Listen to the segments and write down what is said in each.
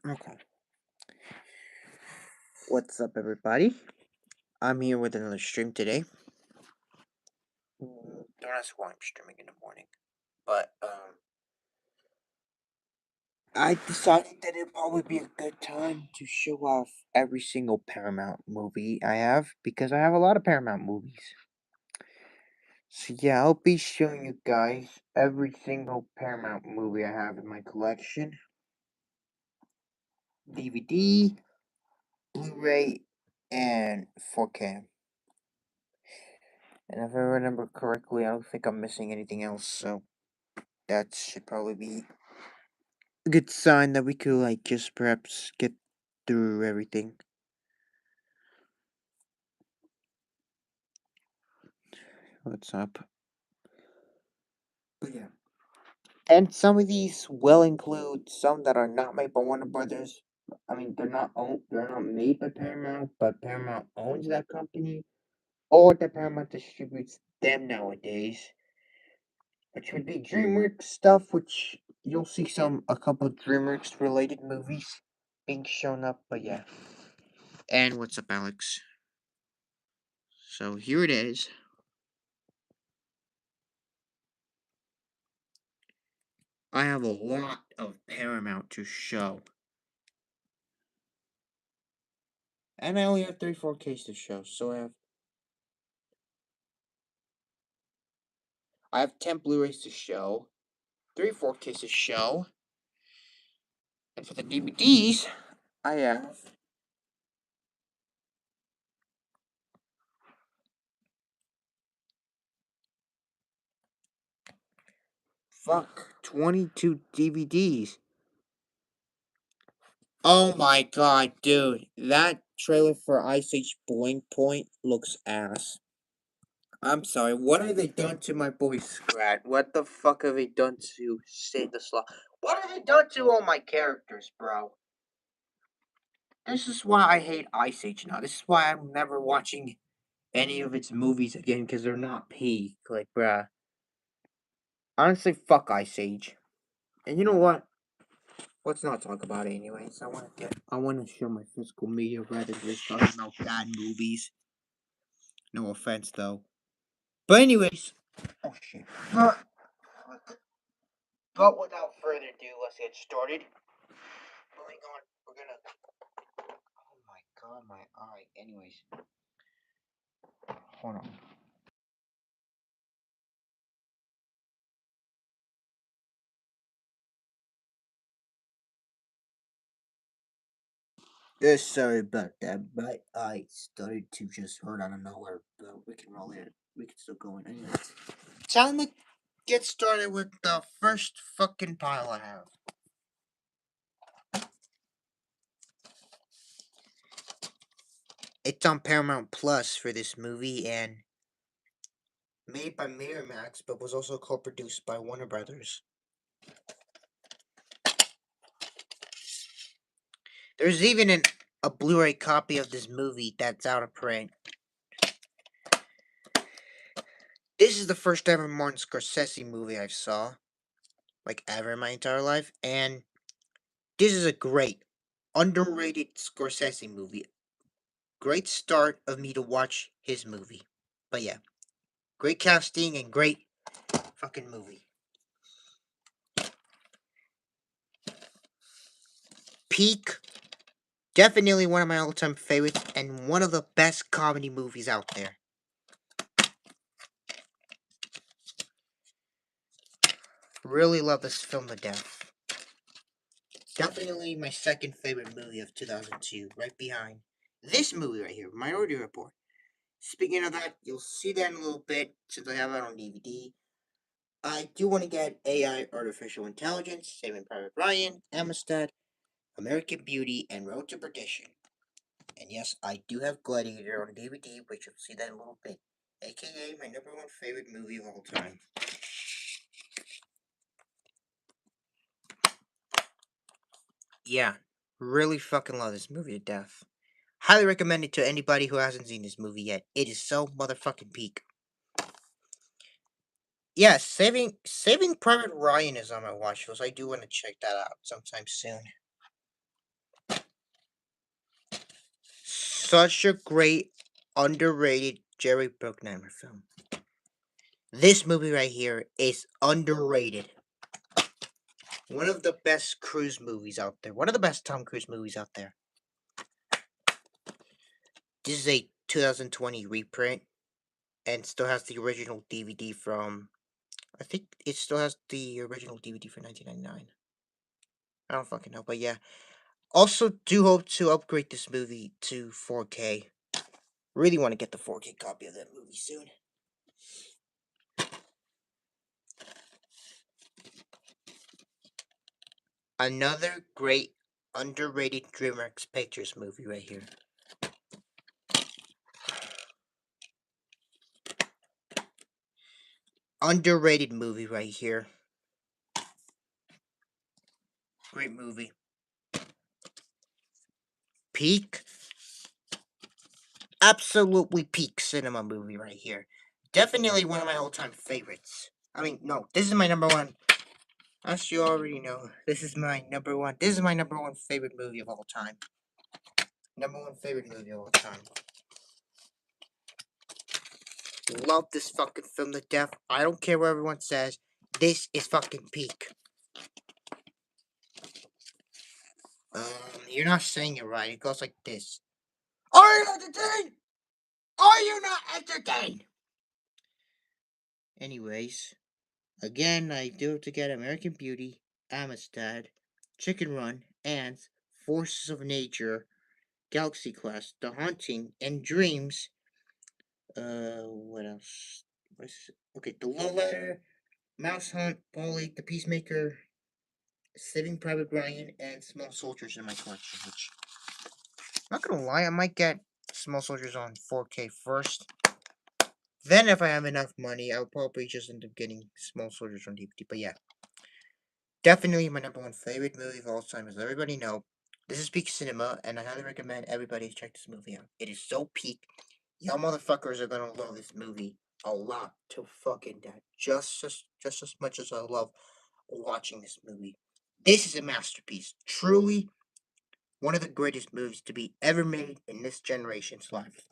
Okay. What's up, everybody? I'm here with another stream today. Don't ask why I'm streaming in the morning, but I decided that it'd probably be a good time to show off every single Paramount movie I have because I have a lot of Paramount movies. So yeah, I'll be showing you guys every single Paramount movie I have in my collection: DVD, Blu-ray, and 4K. And if I remember correctly, I don't think I'm missing anything else, so that should probably be a good sign that we could, like, just perhaps get through everything. What's up? But yeah. And some of these will include some that are not made by Warner Brothers. I mean, they're not made by Paramount, but Paramount owns that company, or that Paramount distributes them nowadays, which would be DreamWorks stuff, which you'll see a couple DreamWorks related movies being shown up, but yeah. And what's up, Alex? So here it is. I have a lot of Paramount to show. And I only have 3 4Ks to show, so I have 10 Blu-rays to show, 3 4Ks to show, and for the DVDs, I have fuck 22 DVDs. Oh my god, dude, that trailer for Ice Age Boing Point looks ass. I'm sorry, what have they done to my boy Scrat? What the fuck have they done to Save the Slot? What have they done to all my characters, bro? This is why I hate Ice Age now. This is why I'm never watching any of its movies again, because they're not peak. Like, bruh. Honestly, fuck Ice Age. And you know what? Let's not talk about it anyways. I want to show my physical media rather than just talking about bad movies. No offense, though. But anyways. Oh, shit. But without further ado, let's get started. Moving on, we're gonna. Oh my god, my eye. Anyways, hold on. Yeah, sorry about that. My eye started to just hurt out of nowhere, but we can roll it. We can still go in. Anyways, time to get started with the first fucking pile I have. It's on Paramount Plus for this movie and made by Miramax, but was also co-produced by Warner Brothers. There's even a Blu-ray copy of this movie that's out of print. This is the first ever Martin Scorsese movie I saw, like ever in my entire life, and this is a great, underrated Scorsese movie. Great start of me to watch his movie. But yeah, great casting and great fucking movie. Peak, definitely one of my all-time favorites and one of the best comedy movies out there. Really love this film to death. Definitely my second favorite movie of 2002, right behind this movie right here, Minority Report. Speaking of that, you'll see that in a little bit since I have it on DVD. I do want to get AI, Artificial Intelligence, Saving Private Ryan, Amistad, American Beauty, and Road to Perdition. And yes, I do have Gladiator on DVD, which you'll see that in a little bit, aka my number one favorite movie of all time. Yeah, really fucking love this movie to death. Highly recommend it to anybody who hasn't seen this movie yet. It is so motherfucking peak. Yeah, Saving Private Ryan is on my watch list. I do want to check that out sometime soon. such a great, underrated Jerry Bruckheimer film. This movie right here is underrated. One of the best cruise movies out there. One of the best Tom Cruise movies out there. This is a 2020 reprint and still has the original DVD from. I think it still has the original DVD from 1999. I don't fucking know, but yeah. Also, do hope to upgrade this movie to 4K. Really want to get the 4K copy of that movie soon. Another great underrated DreamWorks Pictures movie right here. Underrated movie right here. Great movie. Peak. Absolutely peak cinema movie right here. Definitely one of my all-time favorites. I mean, no, this is my number one. As you already know, this is my number one. This is my number one favorite movie of all time. Number one favorite movie of all time. Love this fucking film to death. I don't care what everyone says. This is fucking peak. You're not saying it right. It goes like this. Are you entertained? Are you not entertained? Anyways, again, I do have to get American Beauty, Amistad, Chicken Run, Ants, Forces of Nature, Galaxy Quest, The Haunting, and Dreams. What else? Okay, The Love Letter, Mouse Hunt, Polly, The Peacemaker, Saving Private Ryan, and Small Soldiers in my collection, which, I'm not gonna lie, I might get Small Soldiers on 4K first. Then, if I have enough money, I'll probably just end up getting Small Soldiers on DVD. But yeah, definitely my number one favorite movie of all time, as everybody know. This is peak cinema, and I highly recommend everybody check this movie out. It is so peak. Y'all motherfuckers are gonna love this movie a lot to fucking death. Just as much as I love watching this movie. This is a masterpiece. Truly one of the greatest movies to be ever made in this generation's life.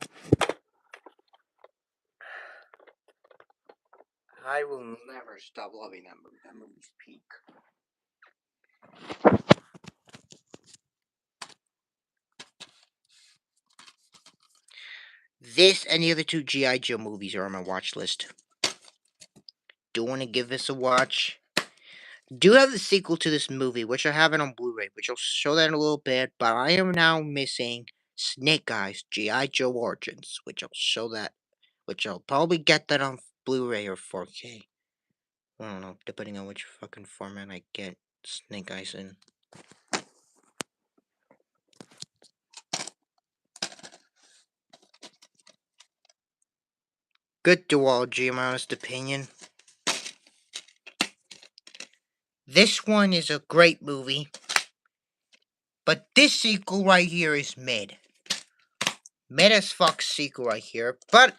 I will never stop loving that movie. That movie's peak. This and the other two G.I. Joe movies are on my watch list. Do want to give this a watch. Do have the sequel to this movie, which I have it on Blu-ray, which I'll show that in a little bit, but I am now missing Snake Eyes G.I. Joe Origins, which I'll show that, which I'll probably get that on Blu-ray or 4K. I don't know, depending on which fucking format I get Snake Eyes in. Good duology, in my honest opinion. This one is a great movie, but this sequel right here is mid. Mid as fuck sequel right here, but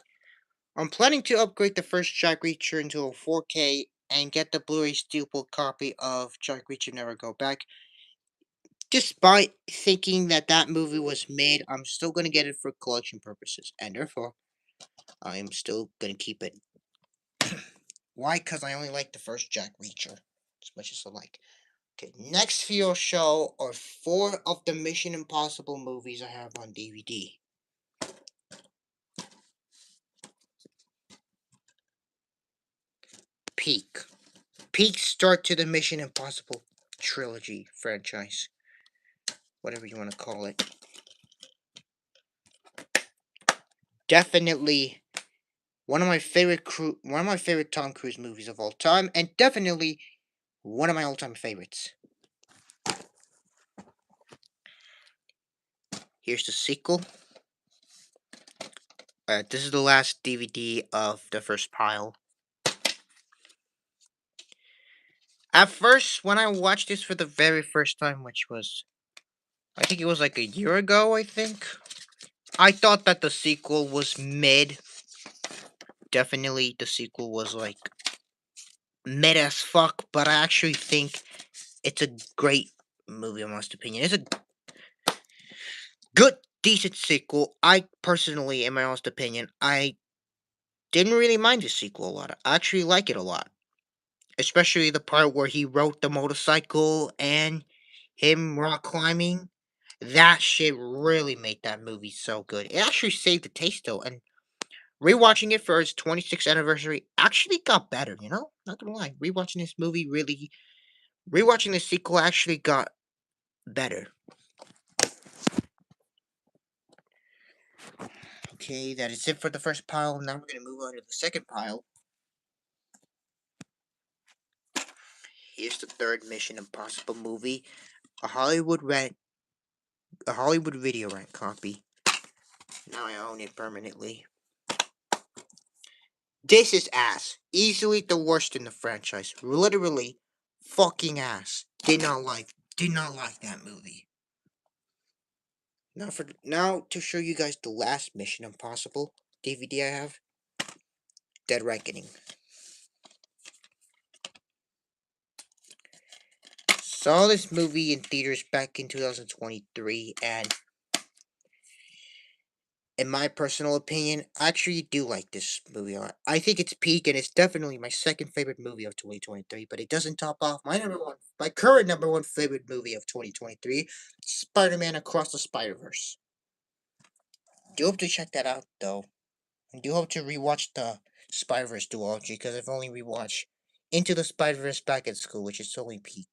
I'm planning to upgrade the first Jack Reacher into a 4K and get the Blu-ray Steelbook copy of Jack Reacher Never Go Back. Despite thinking that that movie was made, I'm still going to get it for collection purposes, and therefore, I'm still going to keep it. Why? Because I only like the first Jack Reacher as much as I like. Okay, next video show are 4 of the Mission Impossible movies I have on DVD. Peak. Peak start to the Mission Impossible trilogy franchise. Whatever you want to call it. Definitely one of my favorite Tom Cruise movies of all time, and definitely one of my all-time favorites. Here's the sequel. This is the last DVD of the first pile. At first, when I watched this for the very first time, which was, I think it was like a year ago, I think, I thought that the sequel was mid. Definitely, the sequel was like mid as fuck, but I actually think it's a great movie, in my honest opinion. It's a good decent sequel. I personally, in my honest opinion, I didn't really mind the sequel a lot. I actually like it a lot. Especially the part where he rode the motorcycle and him rock climbing. That shit really made that movie so good. It actually saved the taste though, and rewatching it for its 26th anniversary actually got better, you know? Not gonna lie. Rewatching the sequel actually got better. Okay, that is it for the first pile. Now we're gonna move on to the second pile. Here's the third Mission Impossible movie. A Hollywood rent a Hollywood video rent copy. Now I own it permanently. This is ass. Easily the worst in the franchise. Literally fucking ass. Did not like that movie. Now to show you guys the last Mission Impossible DVD I have. Dead Reckoning. Saw this movie in theaters back in 2023, and in my personal opinion, I actually do like this movie a lot. I think it's peak, and it's definitely my second favorite movie of 2023, but it doesn't top off my current number one favorite movie of 2023, Spider-Man Across the Spider-Verse. Do hope to check that out, though. And do hope to rewatch the Spider-Verse duology, because I've only rewatched Into the Spider-Verse back at school, which is only peak.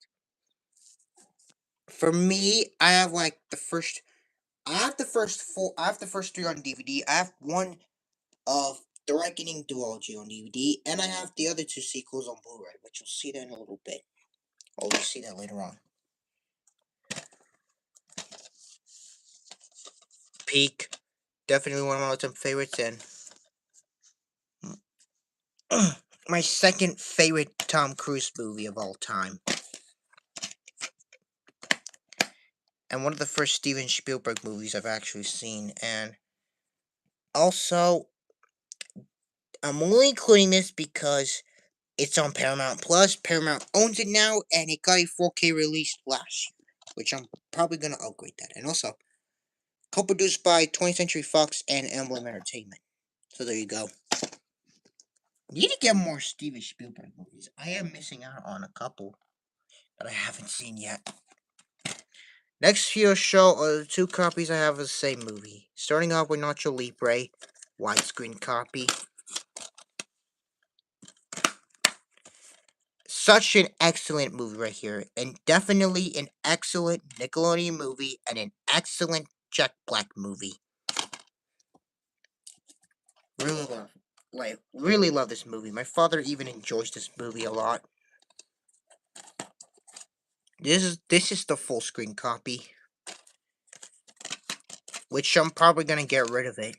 For me, I have like the first I have the first three on DVD. I have one of The Reckoning duology on DVD, and I have the other two sequels on Blu-ray, which you'll see that in a little bit. I'll see that later on. Peak, definitely one of my all-time favorites, and my second favorite Tom Cruise movie of all time, and one of the first Steven Spielberg movies I've actually seen, and also, I'm only including this because it's on Paramount Plus. Paramount owns it now, and it got a 4K release last year, which I'm probably gonna upgrade that. And also, co-produced by 20th Century Fox and Emblem Entertainment. So there you go. Need to get more Steven Spielberg movies. I am missing out on a couple that I haven't seen yet. Next few show are the two copies I have of the same movie. Starting off with Nacho Libre, widescreen copy. Such an excellent movie right here, and definitely an excellent Nickelodeon movie and an excellent Jack Black movie. Really love this movie. My father even enjoys this movie a lot. This is the full screen copy, which I'm probably gonna get rid of it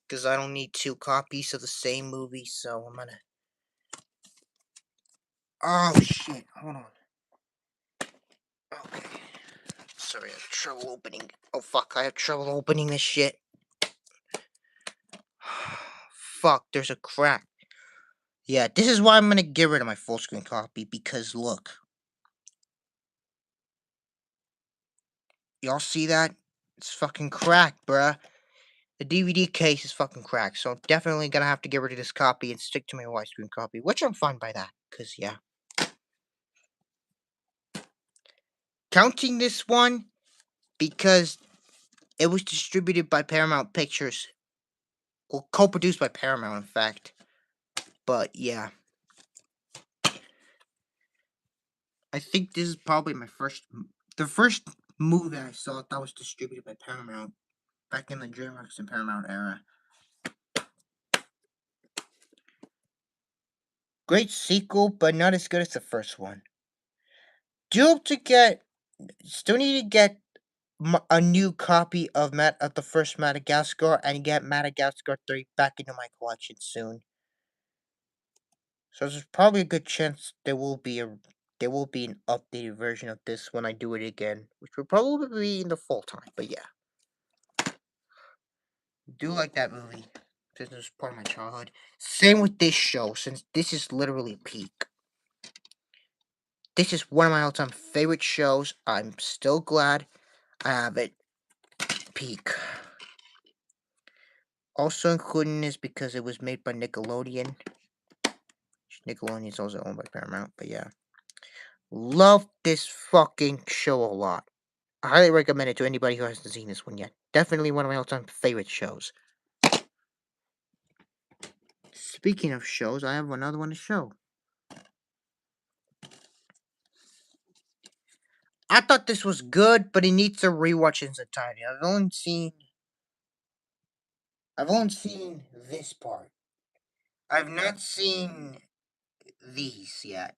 because I don't need two copies of the same movie. So I'm gonna. Oh shit! Hold on. Okay. Sorry, I have trouble opening. Oh fuck! I have trouble opening this shit. Fuck! There's a crack. Yeah, this is why I'm gonna get rid of my full screen copy because look. Y'all see that? It's fucking cracked, bruh. The DVD case is fucking cracked, so I'm definitely gonna have to get rid of this copy and stick to my widescreen copy, which I'm fine by that, because, yeah. Counting this one, because it was distributed by Paramount Pictures. Well, co-produced by Paramount, in fact. But, yeah. I think this is probably the first movie that I saw that was distributed by Paramount back in the DreamWorks and Paramount era. Great sequel, but not as good as the first one. Still need to get a new copy of the first Madagascar and get Madagascar 3 back into my collection soon. So there's probably a good chance there will be an updated version of this when I do it again, which will probably be in the fall time. But yeah, do like that movie. This is part of my childhood. Same with this show, since this is literally peak. This is one of my all-time favorite shows. I'm still glad I have it. Peak. Also including this because it was made by Nickelodeon. Nickelodeon is also owned by Paramount, but yeah. Love this fucking show a lot. I highly recommend it to anybody who hasn't seen this one yet. Definitely one of my all-time favorite shows. Speaking of shows, I have another one to show. I thought this was good, but it needs a rewatch in its entirety. I've only seen this part. I've not seen these yet.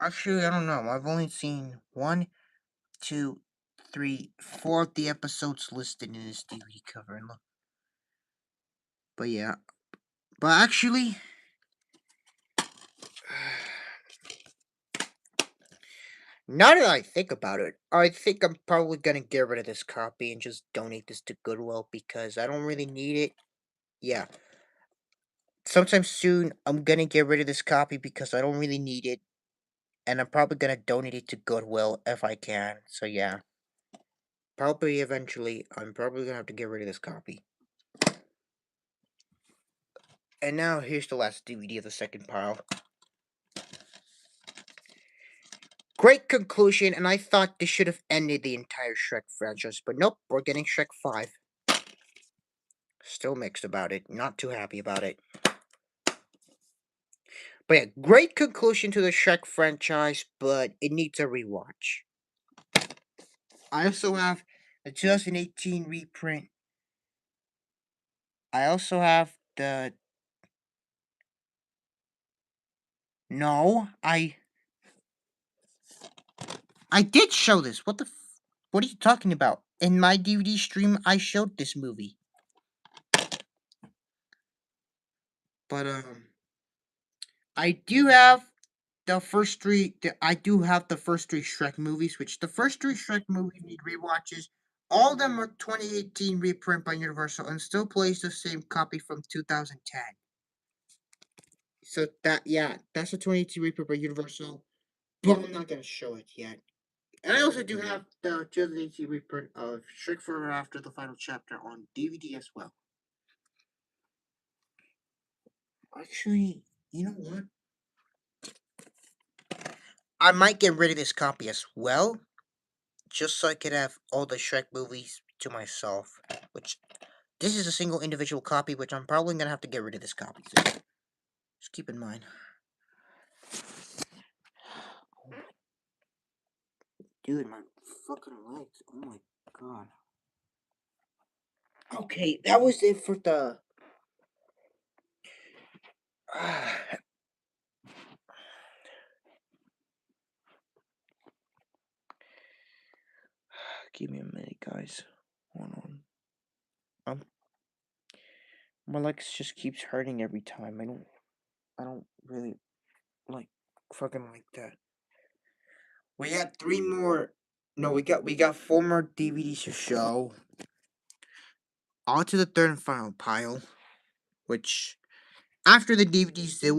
Actually, I don't know. I've only seen 4 of the episodes listed in this DVD cover. And look. But yeah. But actually, now that I think about it, I think I'm probably gonna get rid of this copy and just donate this to Goodwill because I don't really need it. Yeah. Sometime soon, I'm gonna get rid of this copy because I don't really need it. And I'm probably gonna donate it to Goodwill if I can. So yeah. Probably eventually, I'm probably gonna have to get rid of this copy. And now here's the last DVD of the second pile. Great conclusion, and I thought this should have ended the entire Shrek franchise, but nope, we're getting Shrek 5. Still mixed about it, not too happy about it. But yeah, great conclusion to the Shrek franchise, but it needs a rewatch. I also have the 2018 reprint. I also have the... No, I did show this. What are you talking about? In my DVD stream, I showed this movie. But, I do have the first three. I do have the first three Shrek movies, which the first three Shrek movies need rewatches. All of them are 2018 reprint by Universal and still plays the same copy from 2010. So that's a 2018 reprint by Universal, but I'm not gonna show it yet. And I also do have the 2018 reprint of Shrek Forever After the Final Chapter on DVD as well. Actually, you know what? I might get rid of this copy as well, just so I could have all the Shrek movies to myself. Which, this is a single individual copy, which I'm probably gonna have to get rid of this copy. So just keep in mind. Dude, my fucking legs. Oh my god. Okay, that was it for the... Give me a minute, guys. Hold on. My legs just keeps hurting every time. I don't really like fucking like that. We got 3 more. No, we got 4 more DVDs to show. On to the third and final pile, which after the DVDs there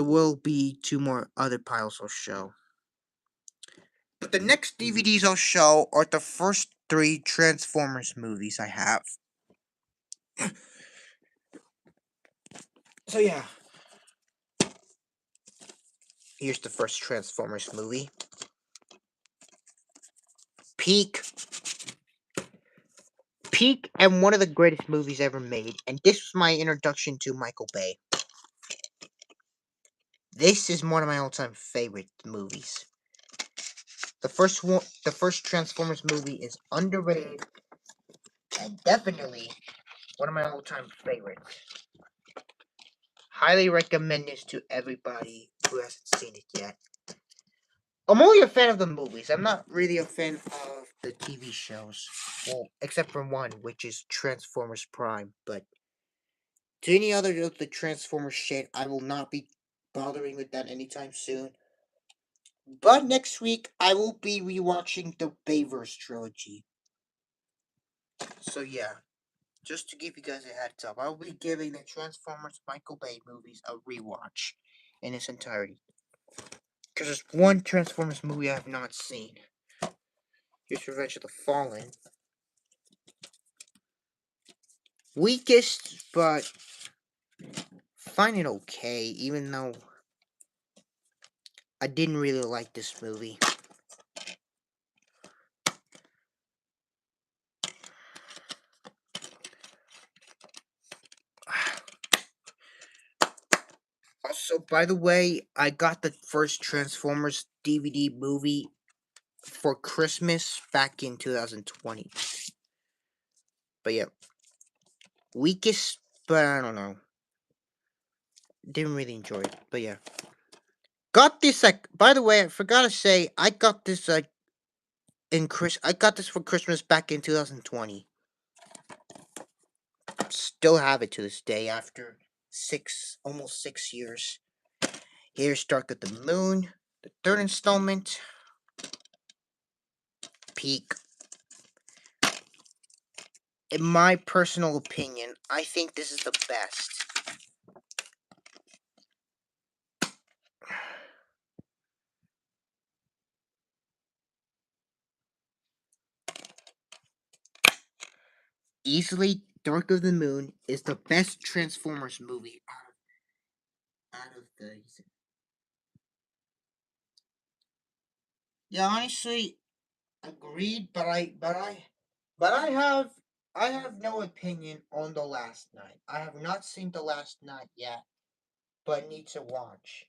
will be 2 more other piles I'll show. But the next DVDs I'll show are the first 3 Transformers movies I have. So yeah. Here's the first Transformers movie. Peak and one of the greatest movies ever made, and this was my introduction to Michael Bay. This is one of my all-time favorite movies. The first Transformers movie is underrated and definitely one of my all-time favorites. Highly recommend this to everybody who hasn't seen it yet. I'm only a fan of the movies. I'm not really a fan of the TV shows. Well, except for one, which is Transformers Prime, but to any other of the Transformers shit, I will not be bothering with that anytime soon. But next week, I will be rewatching the Bayverse trilogy. So yeah, just to give you guys a heads up, I'll be giving the Transformers Michael Bay movies a rewatch in its entirety. Because there's one Transformers movie I have not seen. Here's Revenge of the Fallen. Weakest, but find it okay, even though I didn't really like this movie. Also, by the way, I got the first Transformers DVD movie for Christmas back in 2020. But yeah, weakest, but I don't know. Didn't really enjoy it, but yeah. Got this like. By the way, I forgot to say, I got this I got this for Christmas back in 2020. Still have it to this day after almost 6 years. Here's Dark of the Moon, the third installment. Peak. In my personal opinion, I think this is the best. Easily, Dark of the Moon is the best Transformers movie out of the. Yeah, honestly, agreed. I have no opinion on the Last Night. I have not seen the Last Night yet, but need to watch.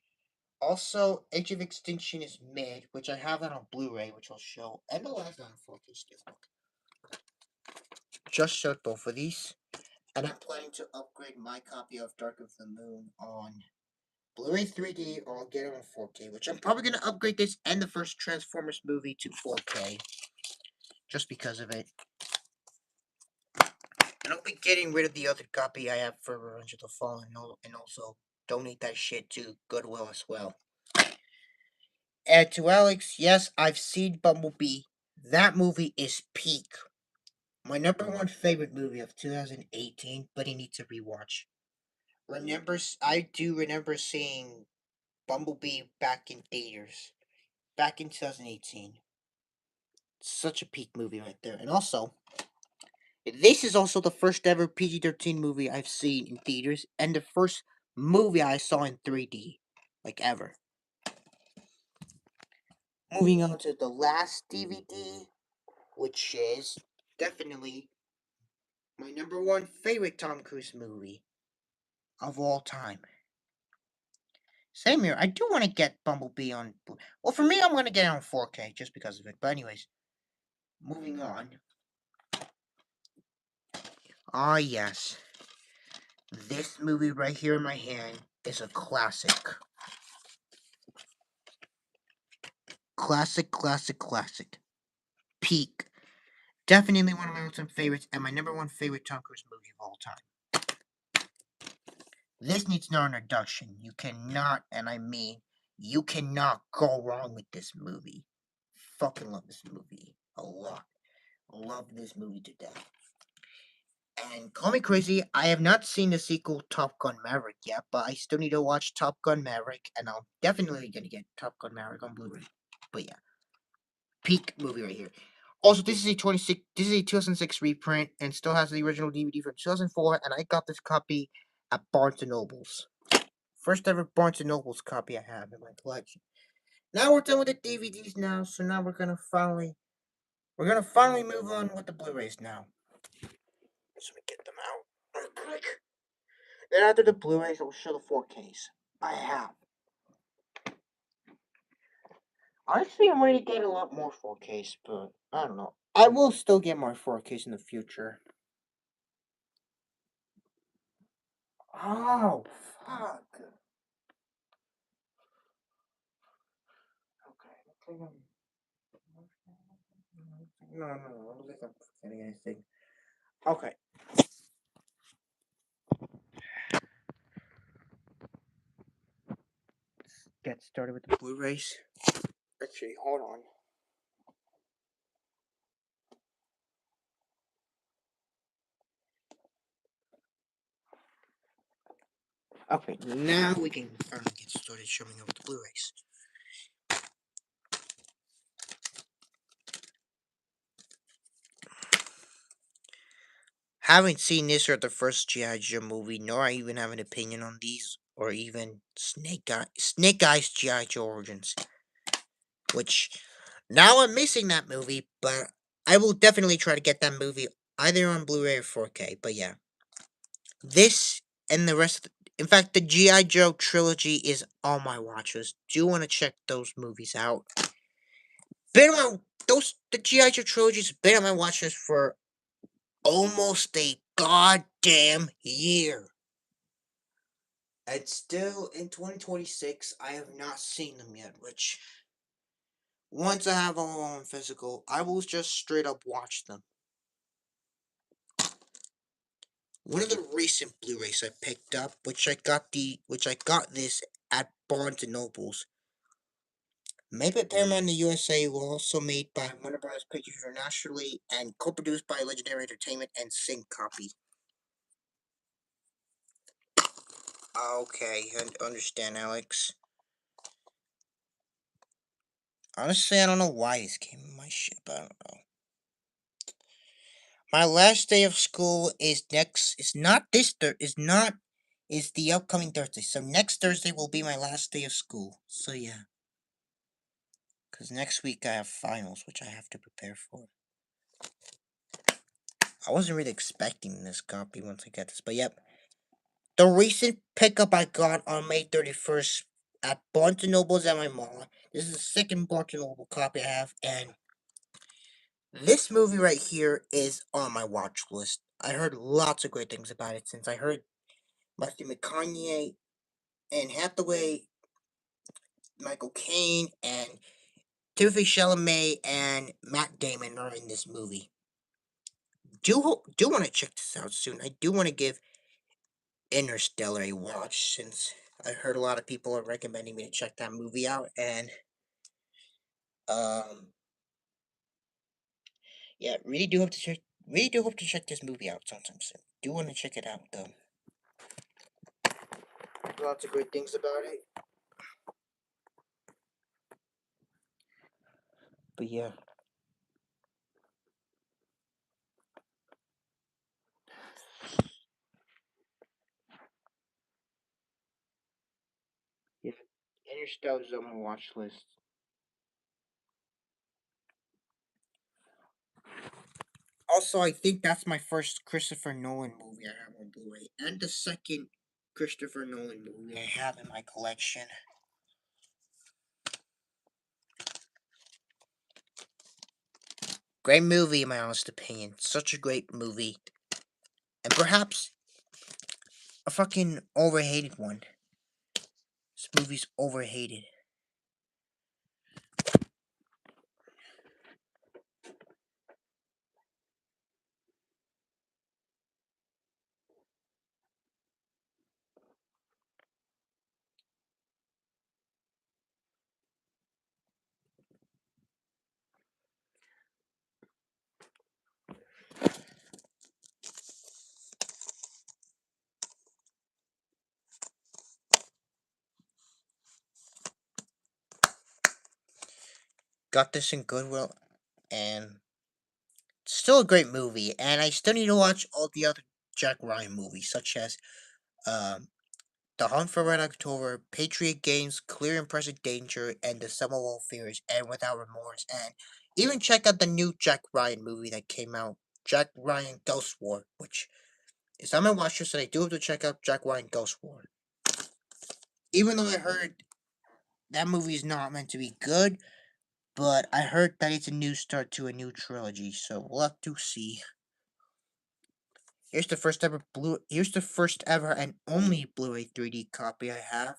Also, Age of Extinction is mid, which I have that on Blu-ray, which I'll show, and the Last Night on 4K Steelbook. Just showed both of these, and I'm planning to upgrade my copy of Dark of the Moon on Blu-ray 3D, or I'll get it on 4K, which I'm probably going to upgrade this and the first Transformers movie to 4K, just because of it. And I'll be getting rid of the other copy I have for Revenge of the Fallen, and also donate that shit to Goodwill as well. And to Alex, yes, I've seen Bumblebee. That movie is peak. My #1 favorite movie of 2018, but he needs a rewatch. I do remember seeing Bumblebee back in theaters, back in 2018. Such a peak movie right there. And also, this is also the first ever PG-13 movie I've seen in theaters, and the first movie I saw in 3D, like ever. Moving on to the last DVD, which is definitely my #1 favorite Tom Cruise movie of all time. Same here. I do want to get Bumblebee on. Well, for me, I'm going to get it on 4K just because of it. But anyways, moving on. Ah, yes. This movie right here in my hand is a classic. Classic. Peak. Definitely one of my all-time favorites, and my #1 favorite Tom Cruise movie of all time. This needs no introduction. You cannot, and I mean, you cannot go wrong with this movie. Fucking love this movie a lot. Love this movie to death. And call me crazy, I have not seen the sequel Top Gun Maverick yet, but I still need to watch Top Gun Maverick, and I'm definitely gonna get Top Gun Maverick on Blu-ray. But yeah, peak movie right here. Also, this is a 2006 reprint, and still has the original DVD from 2004, and I got this copy at Barnes & Noble's. First ever Barnes & Noble's copy I have in my collection. Now we're done with the DVDs now, so now we're gonna finally move on with the Blu-rays now. So let me get them out real quick. Then after the Blu-rays, I'll show the 4Ks I have. Honestly, I'm ready to get a lot more 4Ks, but I don't know. I will still get more 4Ks in the future. Oh, fuck. Okay. No, I don't think I'm forgetting anything. Okay. Let's get started with the Blu-rays. Actually, hold on. Okay, now we can finally get started showing over the Blu-rays. Haven't seen this or the first G.I. Joe movie, nor I even have an opinion on these, or even Snake Eyes G.I. Joe Origins, which now I'm missing that movie, but I will definitely try to get that movie either on Blu-ray or 4K. But yeah, this and the rest. In fact, the G.I. Joe trilogy is on my watch list. Do want to check those movies out. Been on my, the G.I. Joe trilogy's been on my watch list for almost a goddamn year. And still in 2026, I have not seen them yet, which once I have all on physical, I will just straight up watch them. One of the recent Blu-rays I picked up, which I got this at Barnes and Nobles, made by Paramount in the USA, was also made by Warner Bros. Pictures internationally, and co-produced by Legendary Entertainment and Sync Copy. Okay, I understand, Alex. Honestly, I don't know why this came in my ship. I don't know. My last day of school is next. It's not this Thursday. It's not. It's the upcoming Thursday. So next Thursday will be my last day of school. So yeah. Because next week I have finals, which I have to prepare for. I wasn't really expecting this copy once I get this, but yep. The recent pickup I got on May 31st at Barnes & Noble's at my mall. This is the second Barnes & Noble copy I have, and this movie right here is on my watch list. I heard lots of great things about it since I heard Matthew McConaughey and Hathaway, Michael Caine, and Timothy Chalamet and Matt Damon are in this movie. Do want to check this out soon. I do want to give Interstellar a watch since I heard a lot of people are recommending me to check that movie out, and um yeah, really do hope to check this movie out sometime soon. Do want to check it out though. Lots of great things about it. But yeah. Yeah. Interstellar's on my watch list. Also, I think that's my first Christopher Nolan movie I have on Blu-ray, and the second Christopher Nolan movie I have in my collection. Great movie, in my honest opinion. Such a great movie, and perhaps a fucking overhated one. This movie's overhated. Got this in Goodwill, and still a great movie. And I still need to watch all the other Jack Ryan movies, such as um, The Hunt for Red October, Patriot Games, Clear and Present Danger, and The Sum of All Fears, and Without Remorse. And even check out the new Jack Ryan movie that came out, Jack Ryan Ghost War, which is on my watch list, and I do have to check out Jack Ryan Ghost War. Even though I heard that movie is not meant to be good, but I heard that it's a new start to a new trilogy, so we'll have to see. Here's the first ever and only Blu-ray 3D copy I have.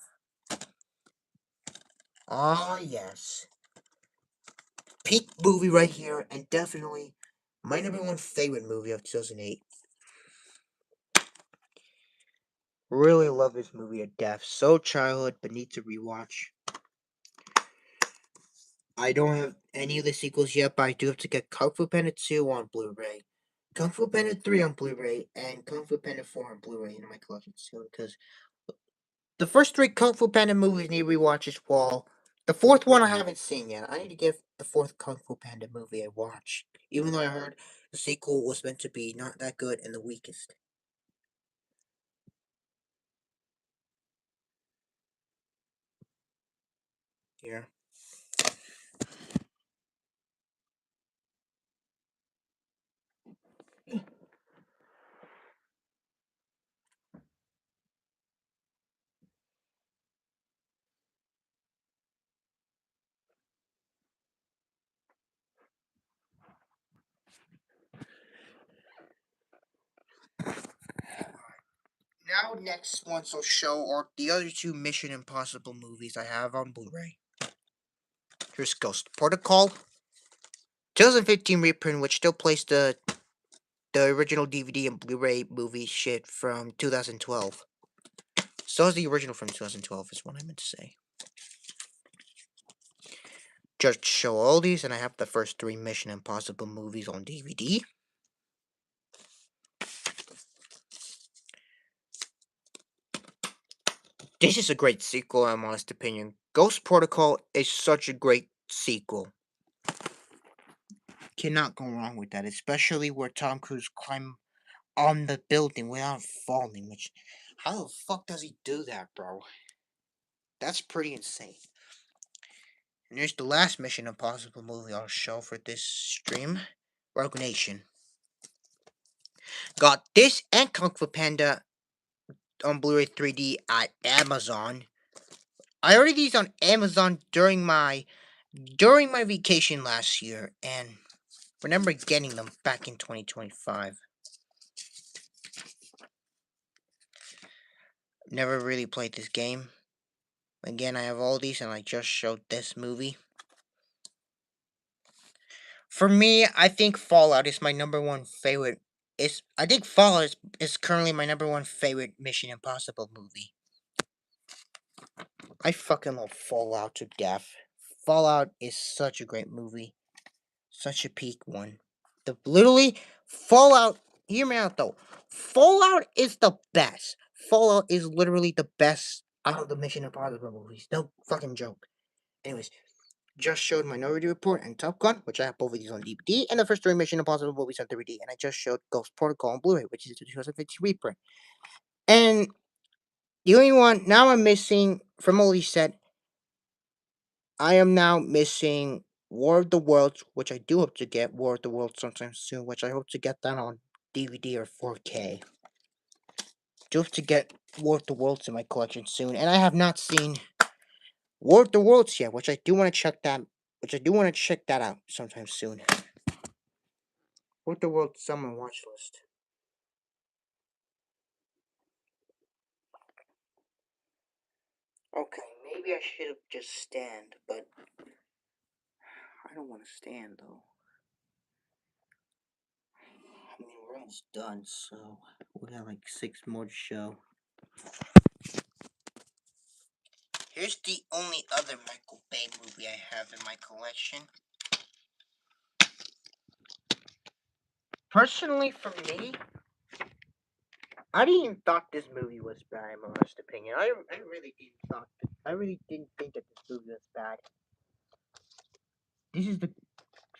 Ah, yes. Peak movie right here, and definitely my number one favorite movie of 2008. Really love this movie to death. So childhood, but need to rewatch. I don't have any of the sequels yet, but I do have to get Kung Fu Panda 2 on Blu-ray, Kung Fu Panda 3 on Blu-ray, and Kung Fu Panda 4 on Blu-ray in my collection soon, because the first three Kung Fu Panda movies need rewatches while The fourth one I haven't seen yet. I need to give the fourth Kung Fu Panda movie a watch. Even though I heard the sequel was meant to be not that good and the weakest. Yeah. Now, next ones I'll show are the other two Mission Impossible movies I have on Blu-ray. Here's Ghost Protocol, 2015 reprint, which still plays the original DVD and Blu-ray movie shit from 2012. So is the original from 2012, is what I meant to say. Just show all these, and I have the first three Mission Impossible movies on DVD. This is a great sequel, in my honest opinion. Ghost Protocol is such a great sequel. Cannot go wrong with that, especially where Tom Cruise climbed on the building without falling, which, how the fuck does he do that, bro? That's pretty insane. And here's the last Mission Impossible movie I'll show for this stream, Rogue Nation. Got this and Kung Fu Panda on Blu-ray 3D at Amazon. I ordered these on Amazon during my vacation last year, and remember getting them back in 2025. Never really played this game. Again, I have all these, and I just showed this movie. For me, I think Fallout is my number one favorite. I think Fallout is currently my number one favorite Mission Impossible movie. I fucking love Fallout to death. Fallout is such a great movie. Such a peak one. Literally, Fallout, hear me out though. Fallout is the best. Fallout is literally the best out of the Mission Impossible movies. No fucking joke. Anyways, just showed Minority Report and Top Gun, which I have both of these on DVD, and the first three Mission Impossible movies on 3D, and I just showed Ghost Protocol on Blu-ray, which is the 2015 reprint. And the only one, now I'm missing, from all he said, I am now missing War of the Worlds, which I do hope to get War of the Worlds sometime soon, which I hope to get that on DVD or 4K. Do hope to get War of the Worlds in my collection soon, and I have not seen War of the Worlds yet, which I do want to check that out sometime soon. War of the Worlds on my watch list. Okay, maybe I should have just stand, but I don't want to stand though. I mean, we're almost done, so we got like 6 more to show. Here's the only other Michael Bay movie I have in my collection. Personally, for me, I didn't even thought this movie was bad, in my honest opinion. I really didn't think that this movie was bad. This is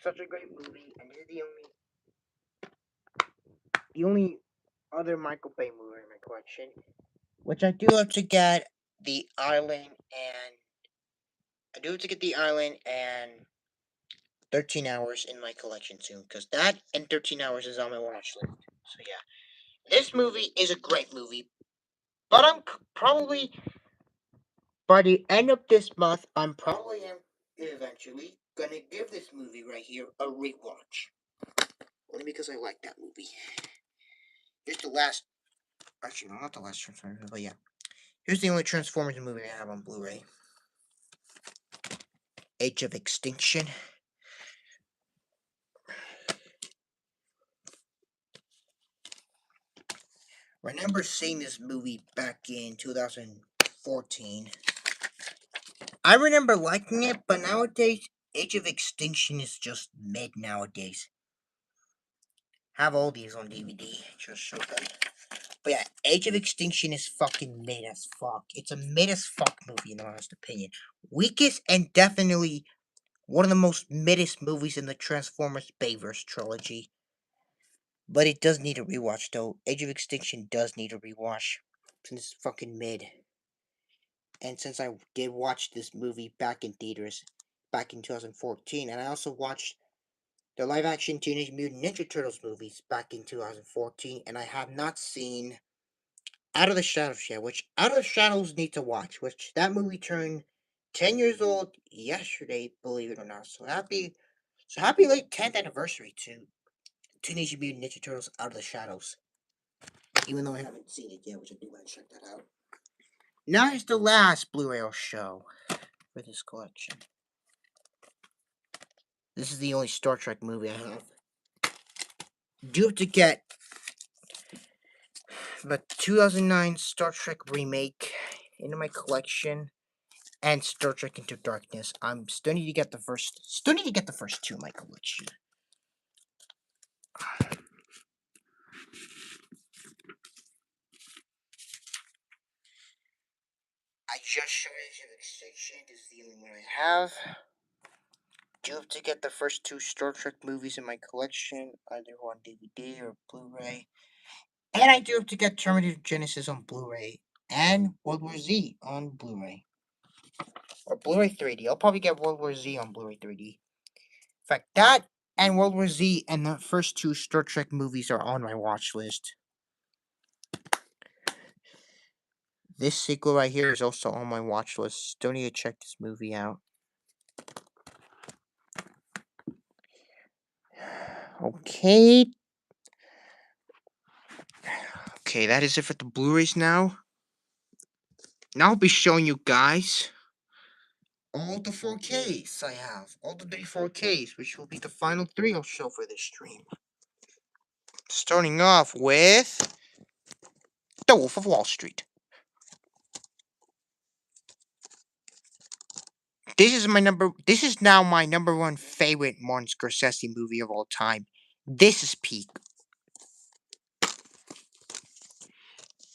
such a great movie, and this is the only other Michael Bay movie in my collection, which I do have to get The Island and 13 Hours in my collection soon, because that and 13 Hours is on my watch list. So yeah, this movie is a great movie, but I'm probably, by the end of this month, I'm probably eventually gonna give this movie right here a rewatch. Only because I like that movie. Here's the last, actually no, not the last Transformers, but yeah. Here's the only Transformers movie I have on Blu-ray. Age of Extinction. Remember seeing this movie back in 2014. I remember liking it, but nowadays, Age of Extinction is just mid nowadays. Have all these on DVD. Just show them. But yeah, Age of Extinction is fucking mid as fuck. It's a mid as fuck movie in my honest opinion. Weakest and definitely one of the most middest movies in the Transformers Bayverse trilogy. But it does need a rewatch though. Age of Extinction does need a rewatch. Since it's fucking mid. And since I did watch this movie back in theaters back in 2014, and I also watched the live action Teenage Mutant Ninja Turtles movies back in 2014, and I have not seen Out of the Shadows yet, which Out of the Shadows need to watch, which that movie turned 10 years old yesterday, believe it or not. So happy late 10th anniversary to Teenage Mutant Ninja Turtles Out of the Shadows. Even though I haven't seen it yet, which I do want to check that out. Now is the last Blu-ray I'll show for this collection. This is the only Star Trek movie I have. Due to get the 2009 Star Trek remake into my collection and Star Trek Into Darkness. I'm still need to get the first two in my collection. I just showed Age of Extinction. This is the only one I have. Due to get the first two Star Trek movies in my collection, either on DVD or Blu-ray. And I do have to get Terminator Genesis on Blu-ray and World War Z on Blu-ray. Or Blu-ray 3D. I'll probably get World War Z on Blu-ray 3D. In fact, that and World War Z and the first two Star Trek movies are on my watch list. This sequel right here is also on my watch list. Still need to check this movie out. Okay. Okay, that is it for the Blu-rays now. Now I'll be showing you guys all the 4Ks I have. All the 4Ks, which will be the final three I'll show for this stream. Starting off with The Wolf of Wall Street. This is now my number one favorite Martin Scorsese movie of all time. This is peak.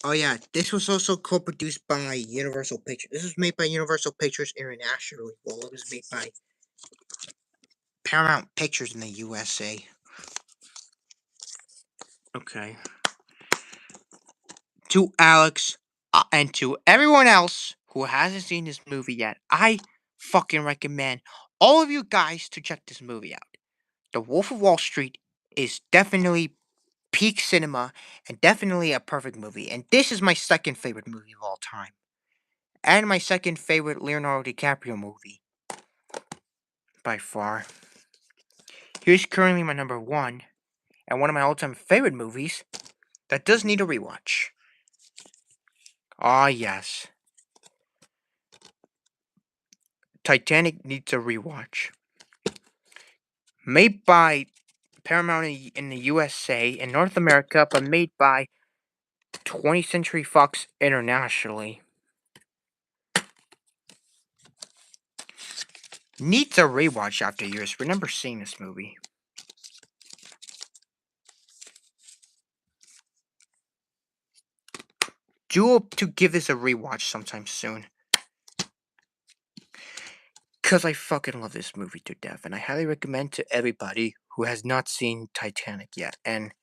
Oh yeah, this was also co-produced by Universal Pictures. This was made by Universal Pictures internationally, while it was made by Paramount Pictures in the USA. Okay. To Alex, and to everyone else who hasn't seen this movie yet, I fucking recommend all of you guys to check this movie out. The Wolf of Wall Street is definitely peak cinema and definitely a perfect movie. And this is my second favorite movie of all time. And my second favorite Leonardo DiCaprio movie. By far. Here's currently my number one, and one of my all-time favorite movies that does need a rewatch. Ah, yes. Titanic needs a rewatch. Made by Paramount in the USA and North America, but made by 20th Century Fox internationally. Needs a rewatch after years. Remember seeing this movie. Do hope to give this a rewatch sometime soon. Because I fucking love this movie to death, and I highly recommend to everybody who has not seen Titanic yet. And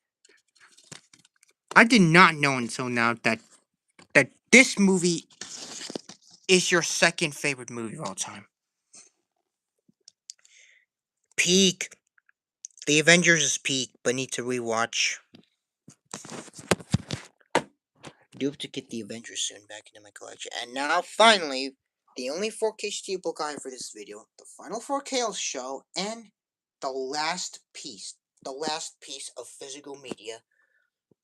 I did not know until now that this movie is your second favorite movie of all time. Peak. The Avengers is peak, but need to rewatch. Do have to get the Avengers soon back into my collection. And now, finally, the only 4K steelbook I have for this video, the final 4K I'll show, and the last piece of physical media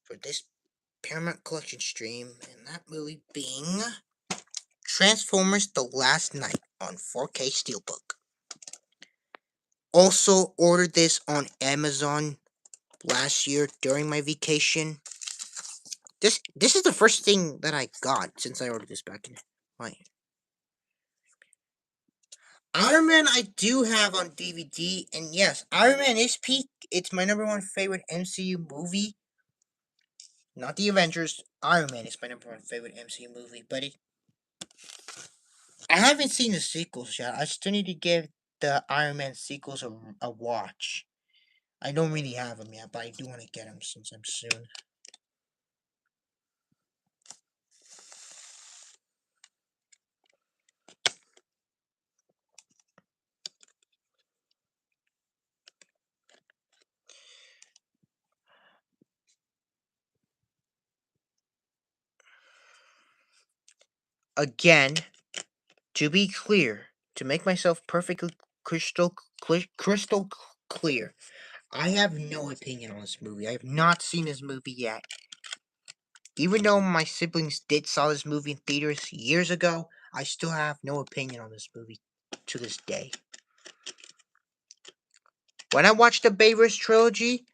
for this Paramount Collection stream, and that movie being Transformers The Last Night on 4K Steelbook. Also ordered this on Amazon last year during my vacation. This is the first thing that I got since I ordered this back in my Iron Man I do have on DVD, and yes, Iron Man is peak. It's my number one favorite MCU movie. Not the Avengers. Iron Man is my number one favorite MCU movie, buddy. I haven't seen the sequels yet. I still need to give the Iron Man sequels a watch. I don't really have them yet, but I do want to get them since I'm soon. Again, to be clear, to make myself perfectly crystal clear, I have no opinion on this movie. I have not seen this movie yet. Even though my siblings did saw this movie in theaters years ago, I still have no opinion on this movie to this day. When I watched the Bayverse trilogy,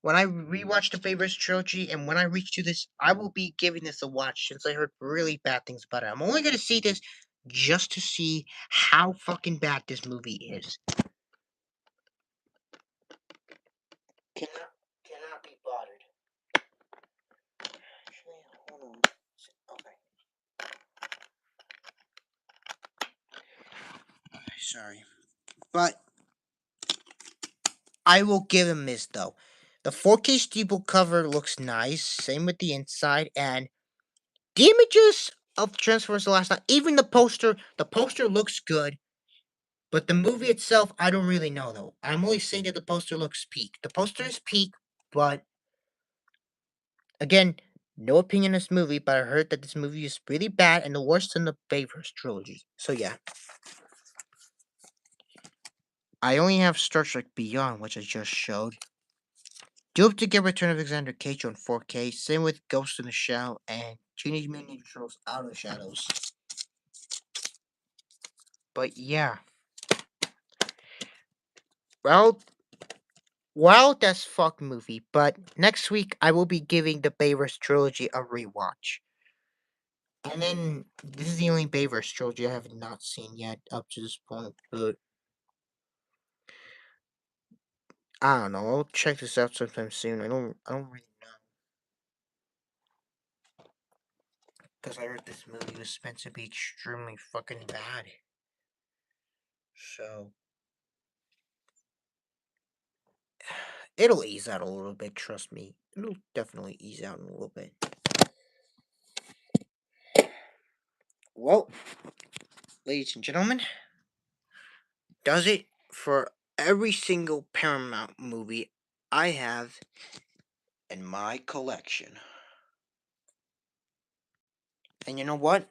when I rewatched the Bayverse trilogy, and when I reach to this, I will be giving this a watch since I heard really bad things about it. I'm only gonna see this just to see how fucking bad this movie is. Cannot be bothered. Actually, hold on. Okay. Sorry. But I will give him this though. The 4K steeple cover looks nice. Same with the inside, and the images of Transformers: The Last Night, even the poster looks good. But the movie itself, I don't really know though. I'm only saying that the poster looks peak. The poster is peak, but again, no opinion on this movie. But I heard that this movie is really bad and the worst in the Bayverse trilogy. So yeah. I only have Star Trek Beyond, which I just showed. Do hope to get Return of Alexander Cage on 4K. Same with Ghost in the Shell and Teenage Mutant Ninja Turtles Out of the Shadows. But yeah. Well, that's fuck movie. But next week I will be giving the Bayverse trilogy a rewatch. And then this is the only Bayverse trilogy I have not seen yet up to this point. But I don't know. I'll check this out sometime soon. I don't really know. Because I heard this movie was meant to be extremely fucking bad. So it'll ease out a little bit, trust me. It'll definitely ease out in a little bit. Well, ladies and gentlemen, does it for every single Paramount movie I have in my collection. And you know what?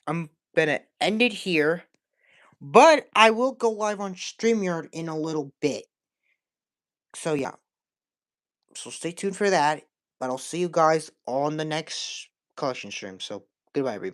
I'm gonna end it here, but I will go live on StreamYard in a little bit. So yeah, so stay tuned for that. But I'll see you guys on the next collection stream. So goodbye, everybody.